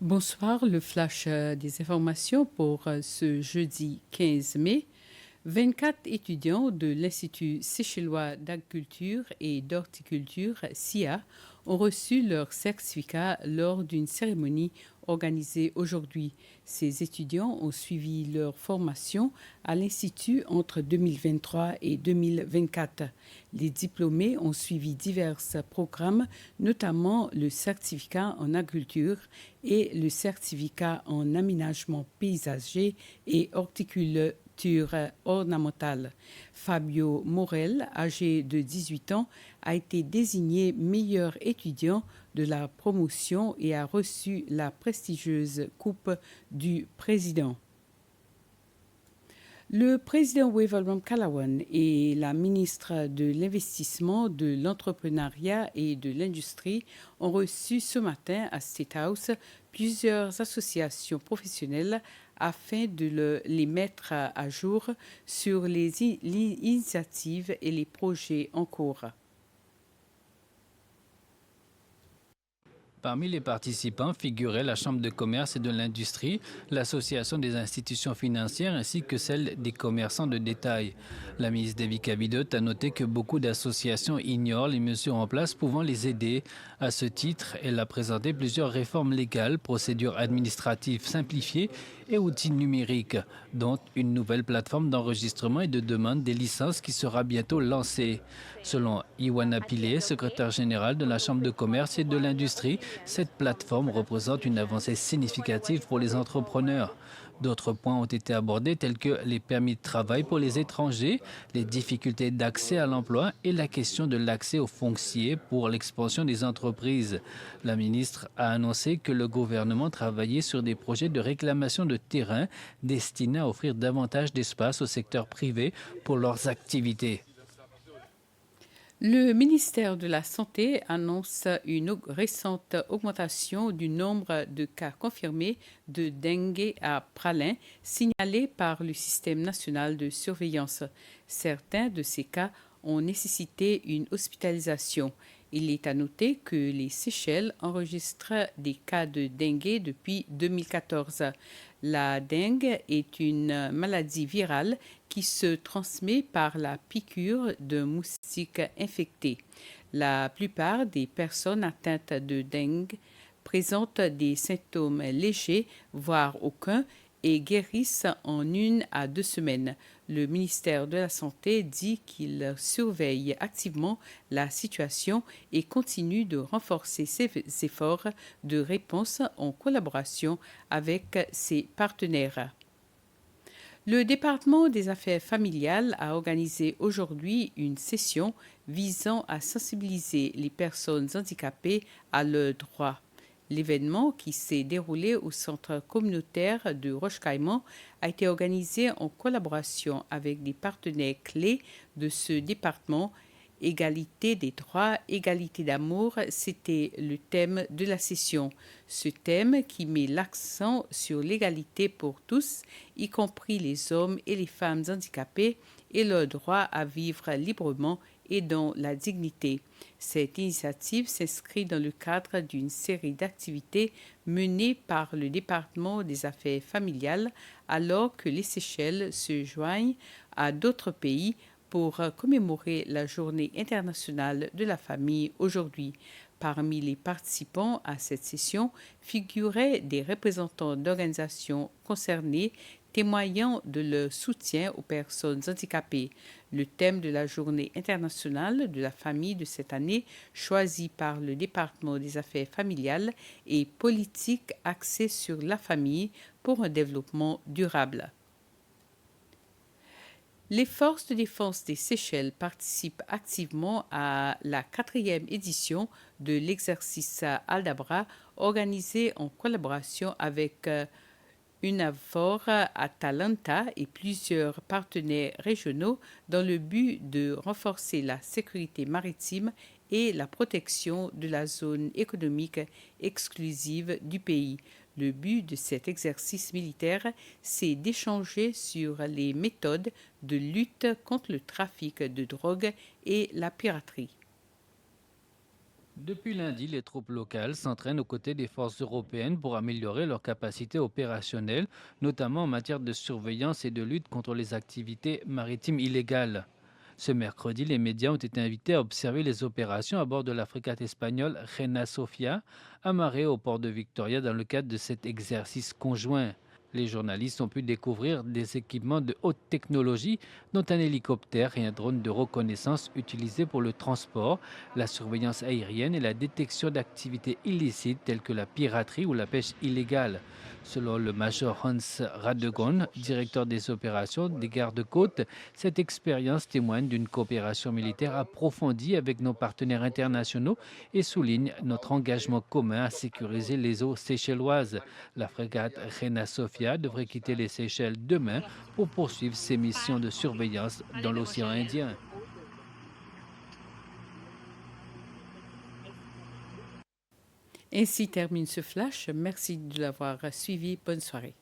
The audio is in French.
Bonsoir, le flash des informations pour ce jeudi 15 mai. 24 étudiants de l'Institut séchellois d'agriculture et d'horticulture, SIA, ont reçu leur certificat lors d'une cérémonie organisée aujourd'hui. Ces étudiants ont suivi leur formation à l'Institut entre 2023 et 2024. Les diplômés ont suivi divers programmes, notamment le certificat en agriculture et le certificat en aménagement paysager et horticulture ornementale. Fabio Morel, âgé de 18 ans, a été désigné meilleur étudiant de la promotion et a reçu la prestigieuse Coupe du Président. Le président Waverley Callaghan et la ministre de l'Investissement, de l'Entrepreneuriat et de l'Industrie ont reçu ce matin à State House plusieurs associations professionnelles afin de les mettre à jour sur les initiatives et les projets en cours. Parmi les participants figuraient la Chambre de commerce et de l'industrie, l'Association des institutions financières ainsi que celle des commerçants de détail. La ministre Devika Bidot a noté que beaucoup d'associations ignorent les mesures en place pouvant les aider. À ce titre, elle a présenté plusieurs réformes légales, procédures administratives simplifiées et outils numériques, dont une nouvelle plateforme d'enregistrement et de demande des licences qui sera bientôt lancée. Selon Iwana Pillay, secrétaire générale de la Chambre de commerce et de l'industrie, cette plateforme représente une avancée significative pour les entrepreneurs. D'autres points ont été abordés tels que les permis de travail pour les étrangers, les difficultés d'accès à l'emploi et la question de l'accès aux fonciers pour l'expansion des entreprises. La ministre a annoncé que le gouvernement travaillait sur des projets de réclamation de terrain destinés à offrir davantage d'espace au secteur privé pour leurs activités. Le ministère de la Santé annonce une récente augmentation du nombre de cas confirmés de dengue à Pralin, signalés par le système national de surveillance. Certains de ces cas ont nécessité une hospitalisation. Il est à noter que les Seychelles enregistrent des cas de dengue depuis 2014. La dengue est une maladie virale qui se transmet par la piqûre d'un moustique infecté. La plupart des personnes atteintes de dengue présentent des symptômes légers, voire aucun, et guérissent en 1 à 2 semaines. Le ministère de la Santé dit qu'il surveille activement la situation et continue de renforcer ses efforts de réponse en collaboration avec ses partenaires. Le département des affaires familiales a organisé aujourd'hui une session visant à sensibiliser les personnes handicapées à leurs droits. L'événement, qui s'est déroulé au centre communautaire de Roche-Caïman, a été organisé en collaboration avec des partenaires clés de ce département. Égalité des droits, égalité d'amour, c'était le thème de la session. Ce thème qui met l'accent sur l'égalité pour tous, y compris les hommes et les femmes handicapés, et leur droit à vivre librement et dans la dignité. Cette initiative s'inscrit dans le cadre d'une série d'activités menées par le département des affaires familiales alors que les Seychelles se joignent à d'autres pays pour commémorer la Journée internationale de la famille aujourd'hui. Parmi les participants à cette session figuraient des représentants d'organisations concernées témoignant de leur soutien aux personnes handicapées. Le thème de la Journée internationale de la famille de cette année, choisi par le département des affaires familiales, est politique axée sur la famille pour un développement durable. Les forces de défense des Seychelles participent activement à la 4e édition de l'exercice Aldabra, organisé en collaboration avec UNAVFOR Atalanta et plusieurs partenaires régionaux dans le but de renforcer la sécurité maritime et la protection de la zone économique exclusive du pays. Le but de cet exercice militaire, c'est d'échanger sur les méthodes de lutte contre le trafic de drogue et la piraterie. Depuis lundi, les troupes locales s'entraînent aux côtés des forces européennes pour améliorer leurs capacités opérationnelles, notamment en matière de surveillance et de lutte contre les activités maritimes illégales. Ce mercredi, les médias ont été invités à observer les opérations à bord de la frégate espagnole Reina Sofia, amarrée au port de Victoria dans le cadre de cet exercice conjoint. Les journalistes ont pu découvrir des équipements de haute technologie, dont un hélicoptère et un drone de reconnaissance utilisés pour le transport, la surveillance aérienne et la détection d'activités illicites telles que la piraterie ou la pêche illégale. Selon le major Hans Radegon, directeur des opérations des gardes-côtes, cette expérience témoigne d'une coopération militaire approfondie avec nos partenaires internationaux et souligne notre engagement commun à sécuriser les eaux séchelloises. La frégate Reina Sofia devrait quitter les Seychelles demain pour poursuivre ses missions de surveillance dans l'océan Indien. Ainsi termine ce flash. Merci de l'avoir suivi. Bonne soirée.